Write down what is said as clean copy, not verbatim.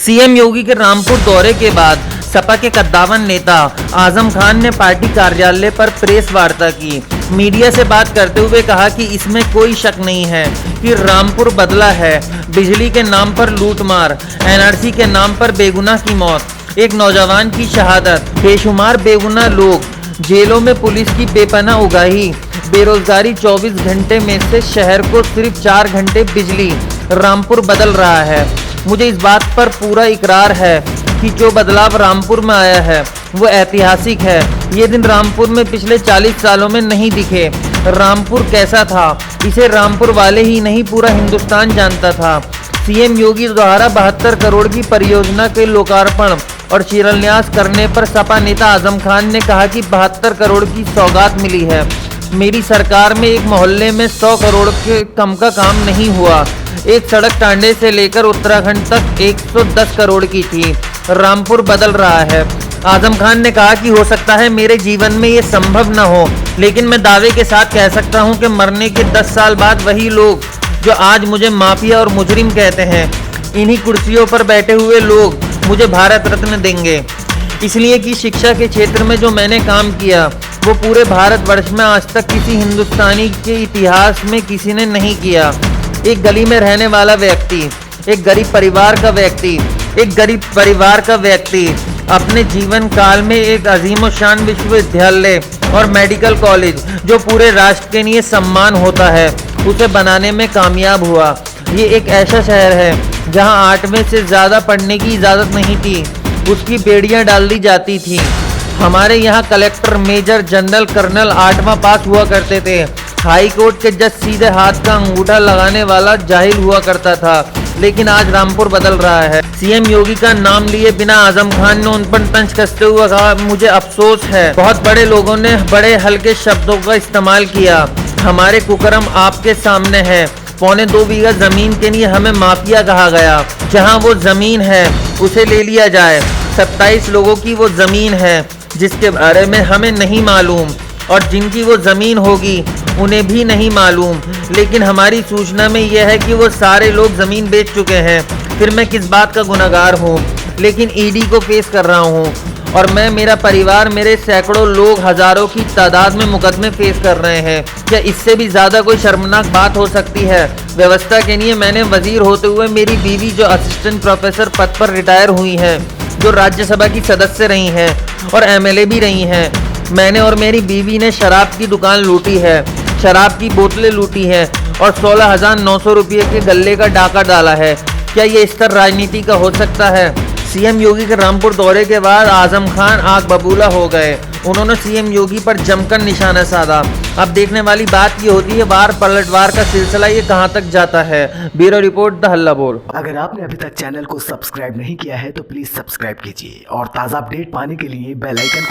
CM योगी के रामपुर दौरे के बाद सपा के कद्दावर नेता आजम खान ने पार्टी कार्यालय पर प्रेस वार्ता की। मीडिया से बात करते हुए कहा कि इसमें कोई शक नहीं है कि रामपुर बदला है। बिजली के नाम पर लूटमार, एनआरसी के नाम पर बेगुनाह की मौत, एक नौजवान की शहादत, बेशुमार बेगुनाह लोग जेलों में पुलिस की बेपनाह उगाही, बेरोजगारी, 24 घंटे में से शहर को सिर्फ 4 घंटे बिजली। रामपुर बदल रहा है। मुझे इस बात पर पूरा इकरार है कि जो बदलाव रामपुर में आया है वो ऐतिहासिक है। ये दिन रामपुर में पिछले 40 सालों में नहीं दिखे। रामपुर कैसा था इसे रामपुर वाले ही नहीं पूरा हिंदुस्तान जानता था। सीएम योगी द्वारा 72 करोड़ की परियोजना के लोकार्पण और शिलान्यास करने पर सपा नेता आजम खान ने कहा कि 72 करोड़ की सौगात मिली है। मेरी सरकार में एक मोहल्ले में 100 करोड़ के कम का काम नहीं हुआ। एक सड़क टांडे से लेकर उत्तराखंड तक 110 करोड़ की थी। रामपुर बदल रहा है। आजम खान ने कहा कि हो सकता है मेरे जीवन में ये संभव न हो, लेकिन मैं दावे के साथ कह सकता हूं कि मरने के 10 साल बाद वही लोग जो आज मुझे माफिया और मुजरिम कहते हैं, इन्हीं कुर्सियों पर बैठे हुए लोग मुझे भारत रत्न देंगे। इसलिए कि शिक्षा के क्षेत्र में जो मैंने काम किया वो पूरे भारतवर्ष में आज तक किसी हिंदुस्तानी के इतिहास में किसी ने नहीं किया। एक गली में रहने वाला व्यक्ति, एक गरीब परिवार का व्यक्ति अपने जीवन काल में एक अजीम शान विश्वविद्यालय और मेडिकल कॉलेज जो पूरे राष्ट्र के लिए सम्मान होता है उसे बनाने में कामयाब हुआ। ये एक ऐसा शहर है जहां 8वें से ज़्यादा पढ़ने की इजाज़त नहीं थी, उसकी बेड़ियां डाल दी जाती थी। हमारे यहाँ कलेक्टर, मेजर, जनरल, कर्नल 8वां पास हुआ करते थे। हाई कोर्ट के जज सीधे हाथ का अंगूठा लगाने वाला जाहिल हुआ करता था। लेकिन आज रामपुर बदल रहा है। सीएम योगी का नाम लिए बिना आजम खान ने उन पर तंज कसते हुए कहा, मुझे अफसोस है बहुत बड़े लोगों ने बड़े हल्के शब्दों का इस्तेमाल किया। हमारे कुकर्म आपके सामने है। 2.25 बीघा जमीन के लिए हमें माफिया कहा गया। जहां वो जमीन है उसे ले लिया जाए। 27 लोगों की वो जमीन है जिसके बारे में हमें नहीं मालूम, और जिनकी वो ज़मीन होगी उन्हें भी नहीं मालूम। लेकिन हमारी सूचना में यह है कि वो सारे लोग ज़मीन बेच चुके हैं। फिर मैं किस बात का गुनहगार हूँ, लेकिन ईडी को फेस कर रहा हूँ, और मैं, मेरा परिवार, मेरे सैकड़ों लोग हज़ारों की तादाद में मुकदमे फेस कर रहे हैं। क्या इससे भी ज़्यादा कोई शर्मनाक बात हो सकती है? व्यवस्था के लिए मैंने वजीर होते हुए मेरी बीवी जो असिस्टेंट प्रोफेसर पद पर रिटायर हुई हैं, जो राज्यसभा की सदस्य रही हैं और एमएलए भी रही हैं, मैंने और मेरी बीवी ने शराब की दुकान लूटी है, शराब की बोतलें लूटी हैं और 16,900 रुपये के गल्ले का डाका डाला है। क्या ये स्तर राजनीति का हो सकता है? सीएम योगी के रामपुर दौरे के बाद आजम खान आग बबूला हो गए। उन्होंने सीएम योगी पर जमकर निशाना साधा। अब देखने वाली बात ये होती है वार पलटवार का सिलसिला ये कहां तक जाता है। ब्यूरो रिपोर्ट, द हल्ला बोल। अगर आपने अभी तक चैनल को सब्सक्राइब नहीं किया है तो प्लीज सब्सक्राइब कीजिए और ताज़ा अपडेट पाने के लिए बेल आइकन को